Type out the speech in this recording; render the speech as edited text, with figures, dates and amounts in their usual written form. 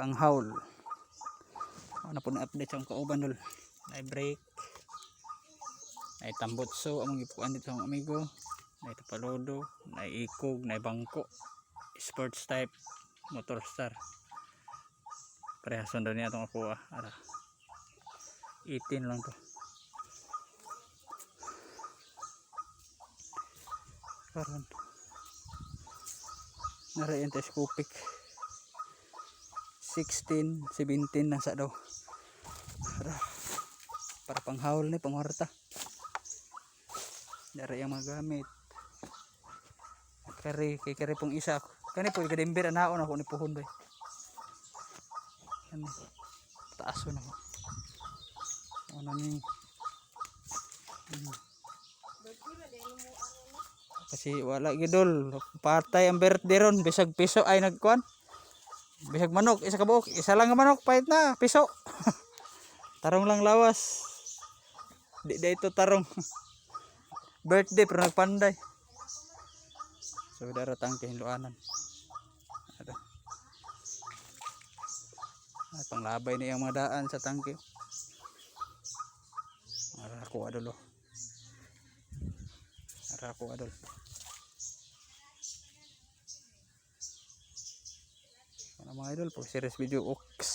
panghaul. Ano po na update sa kauban dol. Nay brake. Nay tambutso among gipuan dito ang amigo. Nay tapalodo, nay ikog, nay bangko. Sports type motor star. Parehason daw niya itong ako ara. 18 lang to. Karon. Nara yung telescopic. 16, 17 na sa daw. Para panghaul ni pangwarta. Nara yung magamit. Kay kari pong isa. Kani po gadimber anaon ako ni puhon bay. Ano? Taas na ako. Ano ni? Kasi wala gidol. Patay ang birthday ron. Bisag piso ay nagkuan. Bisag manok. Isa ka buok. Isa lang ang manok. Pahit na. Piso. Tarong lang lawas. Di da ito tarong. Birthday pero nagpanday. So daratang kahinluanan. Ada. Ay panglabay na yung mga daan sa tangke. Ara ko adol. Ara ko adol. Mga idol po, series video Ox.